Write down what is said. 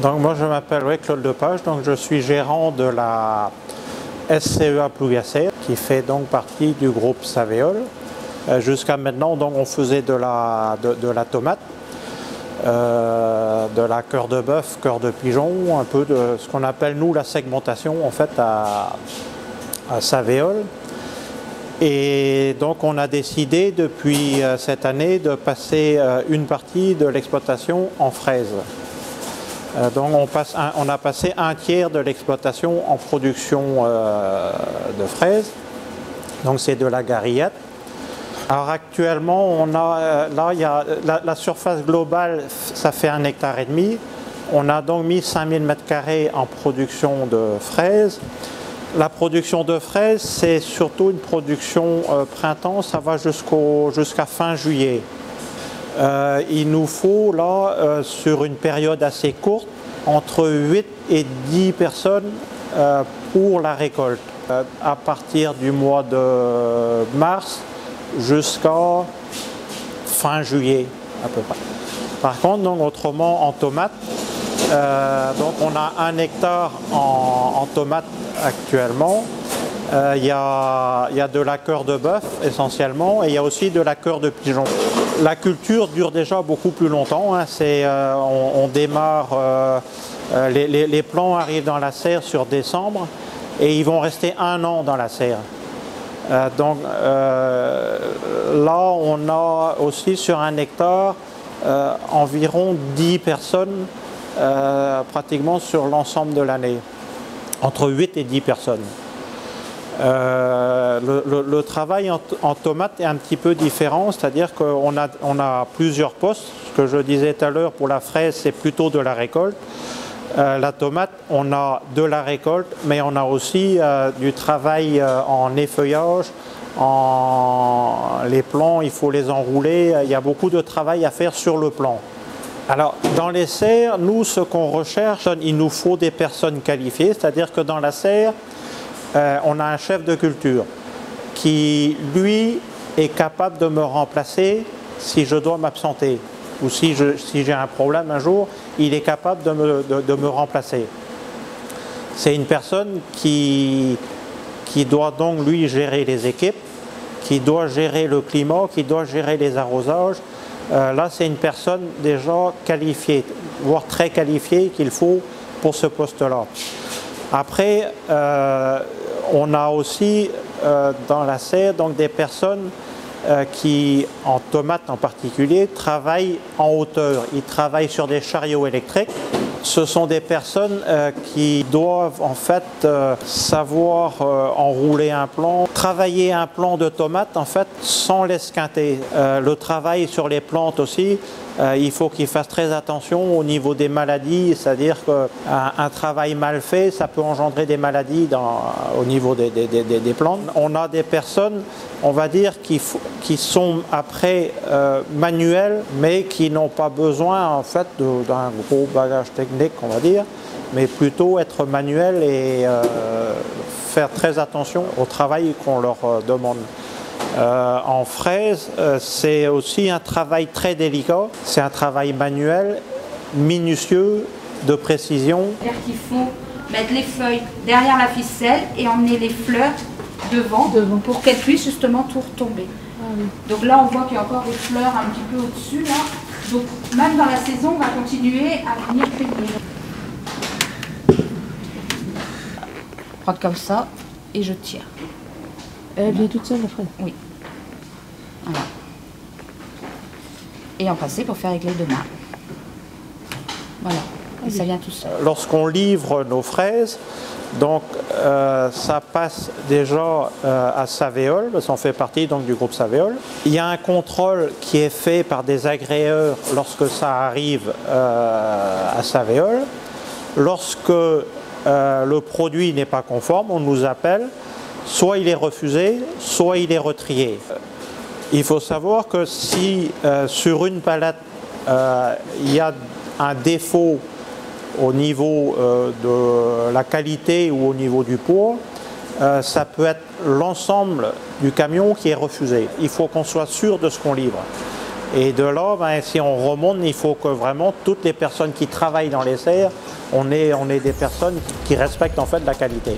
Donc moi je m'appelle Claude Lepage, donc je suis gérant de la SCEA Plougacès qui fait donc partie du groupe Savéol. Jusqu'à maintenant donc on faisait de la tomate, de la cœur de bœuf, cœur de pigeon, un peu de ce qu'on appelle nous la segmentation en fait à Savéol. Et donc on a décidé depuis cette année de passer une partie de l'exploitation en fraises. Donc on a passé un tiers de l'exploitation en production de fraises. Donc c'est de la garillette. Alors actuellement on a là il y a la surface globale, ça fait 1,5 hectare. On a donc mis 5000 m² en production de fraises. La production de fraises, c'est surtout une production printemps, ça va jusqu'à fin juillet. Il nous faut là, sur une période assez courte, entre 8 et 10 personnes pour la récolte. À partir du mois de mars jusqu'à fin juillet à peu près. Par contre, donc, autrement en tomates, donc on a 1 hectare en tomates actuellement. Il y a de la cœur de bœuf essentiellement et il y a aussi de la cœur de pigeon. La culture dure déjà beaucoup plus longtemps. Hein. On démarre, les plants arrivent dans la serre sur décembre et ils vont rester 1 an dans la serre. Donc là on a aussi sur 1 hectare environ 10 personnes pratiquement sur l'ensemble de l'année, entre 8 et 10 personnes. Le travail en tomate est un petit peu différent, c'est-à-dire qu'on a plusieurs postes. Ce que je disais tout à l'heure pour la fraise, c'est plutôt de la récolte. La tomate, on a de la récolte, mais on a aussi du travail en effeuillage. Les plants, il faut les enrouler. Il y a beaucoup de travail à faire sur le plant. Alors, dans les serres, nous, ce qu'on recherche, il nous faut des personnes qualifiées, c'est-à-dire que dans la serre, on a un chef de culture qui, lui, est capable de me remplacer si je dois m'absenter ou si j'ai un problème un jour, il est capable de me remplacer. C'est une personne qui doit donc, lui, gérer les équipes, qui doit gérer le climat, qui doit gérer les arrosages. Là, c'est une personne déjà qualifiée, voire très qualifiée qu'il faut pour ce poste-là. Après, on a aussi dans la serre donc, des personnes qui, en tomates en particulier, travaillent en hauteur. Ils travaillent sur des chariots électriques. Ce sont des personnes qui doivent en fait savoir enrouler un plant, travailler un plant de tomates en fait sans l'esquinter. Le travail sur les plantes aussi, il faut qu'ils fassent très attention au niveau des maladies, c'est-à-dire qu'un travail mal fait, ça peut engendrer des maladies au niveau des plantes. On a des personnes, on va dire, qui sont après manuelles, mais qui n'ont pas besoin en fait d'un gros bagage technique, on va dire, mais plutôt être manuel et faire très attention au travail qu'on leur demande. En fraise, c'est aussi un travail très délicat, c'est un travail manuel, minutieux, de précision. C'est-à-dire qu'il faut mettre les feuilles derrière la ficelle et emmener les fleurs devant. Pour qu'elles puissent justement tout retomber. Ah, oui. Donc là, on voit qu'il y a encore des fleurs un petit peu au-dessus. Là. Donc même dans la saison, on va continuer à venir peigner. Prendre comme ça et je tire. Elle vient toute seule, la fraise? Oui. Voilà. Et en passer pour faire régler demain. Voilà. Et ça vient tout seul. Lorsqu'on livre nos fraises, donc ça passe déjà à Savéol, parce qu'on fait partie donc du groupe Savéol. Il y a un contrôle qui est fait par des agréeurs lorsque ça arrive à Savéol. Lorsque le produit n'est pas conforme, on nous appelle. Soit il est refusé, soit il est retrié. Il faut savoir que si sur une palette il y a un défaut au niveau de la qualité ou au niveau du poids, ça peut être l'ensemble du camion qui est refusé. Il faut qu'on soit sûr de ce qu'on livre. Et de là, si on remonte, il faut que vraiment toutes les personnes qui travaillent dans les serres on est des personnes qui respectent en fait la qualité.